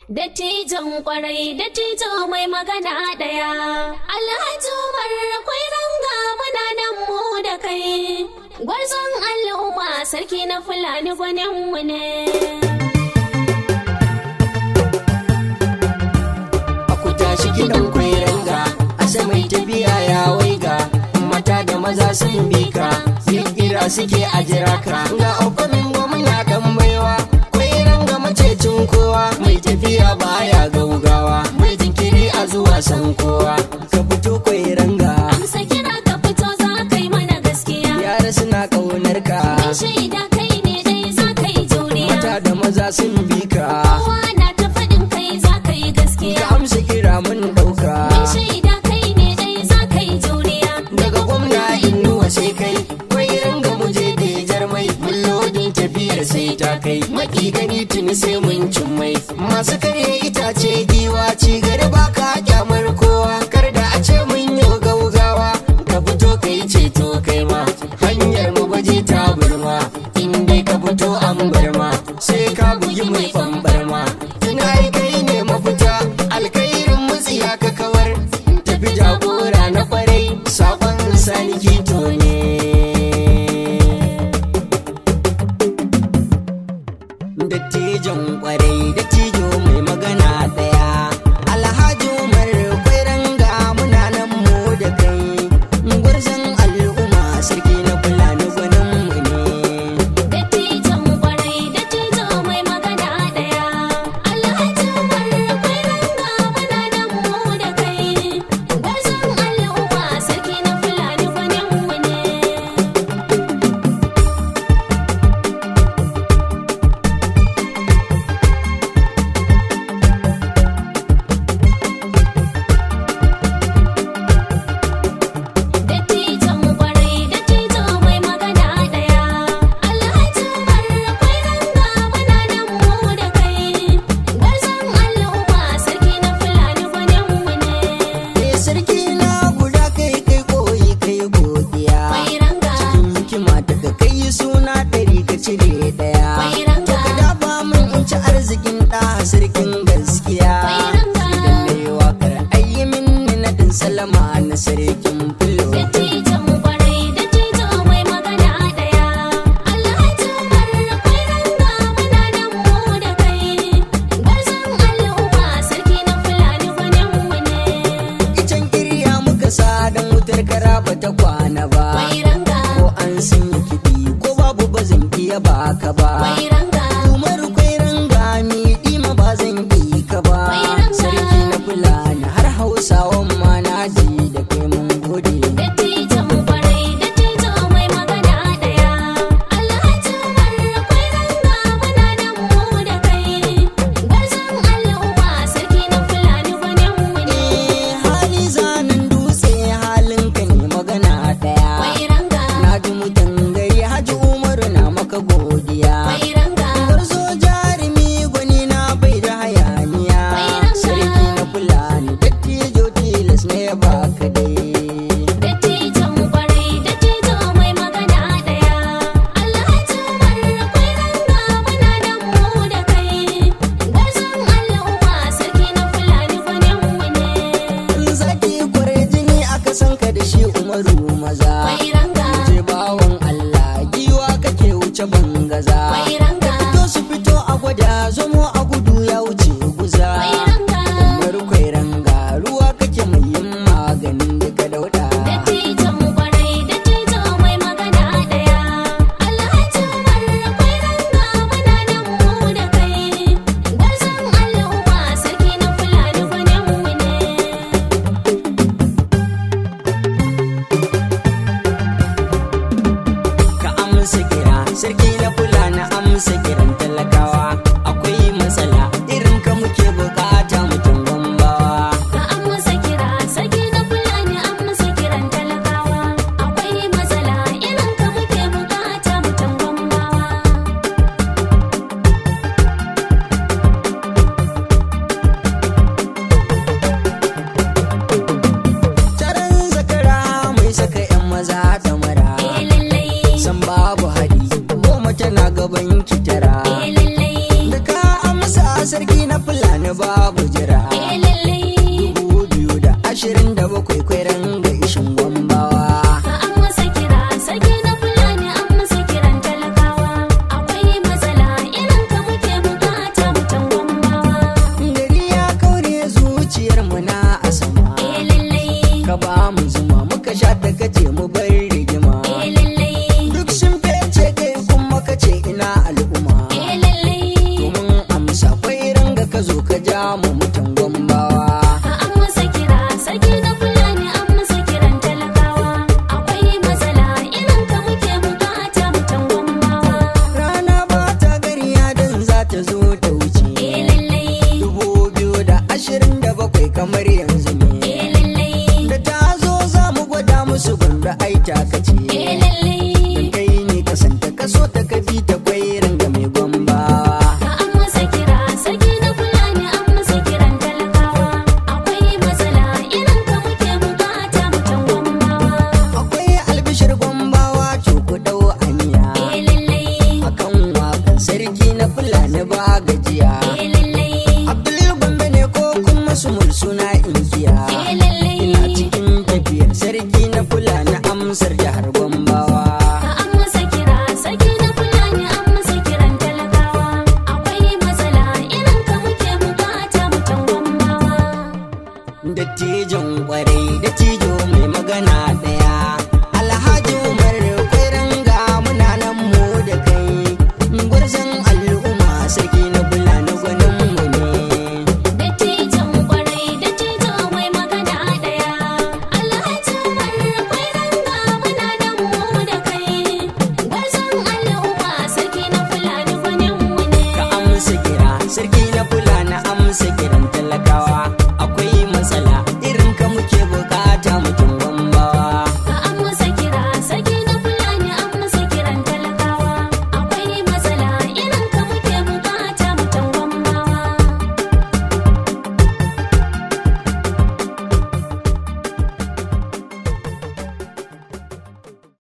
Dattijon kwarai, dattijo mai magana ɗaya. Alhaji Umar akwai ranga muna nan mu da kai. Gwarzon al'umma sarki na Fulani gwaninmu ne. Aku tashi gidan kwai ranga, asa mai tafiya ya waiga. Mata da maza sun bi ka, kira suke a jira ka. Ga ofamin gwamna dan baiwa, kwai ranga macecin kowa. Mai tafiya baya gaugawa, mai jinkiri a zuwa san kowa. Ka fito kwai ranga, Amsa kira ka fito za ka yi mana gaskiya. yara suna kaunar ka. Mun shaida kai ne dai za ka yi juriya. Mata da maza sun bi ka, Kowa na ta faɗin kai za ka yi gaskiya. ka amsa kira mun ɗauka. Mun shaida kai ne dai za ka yi juriya. Daga gwamna inuwa sai kai, kwai ranga mu je da jarmai. Mun lodin tafiyar sai ta kai, maki gani tuni sai mun cimmai. Masu karya itace giwa ci gari ba ka kyamar kowa. Kar da a ce mun yi gaugawa, ka fito ka yi ceto kai ma. Hanyar mu baje ta burma, in dai ka fito an barma. Sai ka bugi mai fambarma, tuna kai ne mafita. Alkairin mutsiya ka kawar, tafi jagora na kwarai. Sabon sani kito ne. Dattijon kwarai, dattijo mai magana daya. Alhaji Umar kwai ranga muna nan mu da kai. Gwarzon al'umma sarki na Fulani gwaninmu ne. Dattijon kwarai, dattijo mai magana ɗaya. Alhaji Umar akwai ranga muna nan mu da kai. Gwarzon al'umma sarki na Fulani gwaninmu ne. Dattijon kwarai, dattijo mai magana ɗaya. Alhaji Umar akwai ranga muna nan mu da kai. Gwarzon al'umma sarki na Fulani gwaninmu ne. Sarki na guda kai kai koyi kai godiya. Mai ranga, Cikin hikima daga kai suna ɗari ka cire ɗaya. mai ranga, Ka dafa min in ci arzikin ɗa sarkin gaskiya. mai ranga. Idan na yi waƙar ayyi minni naɗin salama na sarkin filo. Dattijon kwarai, dattijo mai magana ɗaya. Alhaji Umar akwai ranga muna nan mu da kai. Gwarzon al'umma sarki na Fulani gwaninmu ne. Icen kirya muka sa don wutar kara ba ta kwana ba. Mai ranga, Ko an sanya kiɗi ko babu ba zan iya baka ba. mai ranga. Umar kwai ranga mi ɗima ba zan yi ka ba. Mai ranga. Sarki na Fulani har Hausawan ma na ji da kai mun gode. Dattijon kwarai, dattijo mai magana ɗaya. Alhaji Umar akwai ranga muna nan mu da kai. Gwarzon al'umma sarki na Fulani gwaninmu ne. Hali zanen dutse halin ka ne magana ɗaya. Mai ranga, Na ji mutan gari Haji Umaru na maka godiya. mai ranga. Gwarzo jarumi gwani na bai da hayaniya. Mai ranga. Sarki na Fulani dattijo tilas ne ya baka dai. Dattijon kwarai, dattijo mai magana ɗaya. Alhaji Umar akwai ranga muna nan mu da kai. Gwarzon al'umma sarki na Fulani gwaninmu ne. Zaki kware jini aka san ka da shi Umaru maza. Mai ranga, Je bawan Allah giwa kake wuce bangaza. mai ranga, Fito su fito a gwada zomo a gudu ya wuce guza. mai ranga. Umar kwai ranga ruwa kake mai yin maganin duka dauda. Dattijon kwarai, dattijo mai magana ɗaya. Alhaji Umar akwai ranga muna nan mu da kai. Gwarzon al'umma sarki na Fulani gwaninmu ne. fulani babu jira. lallai 2027 kwai ranga ishin Gombawa. an masa kira sarki na fulani an masa kiran talakawa akwai matsala irin ka muke bukata mutan Gombawa. Gari ya kaure zuciyar mu na asama. lallai Ka ba mu zuma muka sha ta kace mu bar rigima. lallai Duk sun fece kai kuma kace ina al'umma. lallai Domin amsa kwai ranga ka zo ka ja mu mutan Gombawa. an masa kira sarki na fulani an masa kiran talakawa akwai matsala irin ka muke bukata mutan Gombawa. Rana ba ta gariya dan za ta zo ta wuce. lallai 2027 kamar yanzu ne. lallai Da ta zo za mu gwada musu gwanda ai takace. lallai Dan kai ne kasanta kaso ta kafi ta kwai ranga mai Gombawa. an masa kira sarki na fulani an masa kiran talakawa akwai matsala irin ka muke bukata mutan Gombawa. Akwai albishir Gombawa to ku dau aniya. lallai Akan wakan sarki na fulani ba gajiya. lallai Abdul Gombe ne ko kuma sumul suna inkiya. lallai Ina cikin tafiyar sarki na fulani amsar jihar Gombawa. an masa kira sarki na fulani an masa kiran talakawa akwai matsala irin ka muke bukata mutan Gombawa. Dattijan kwarai dattijo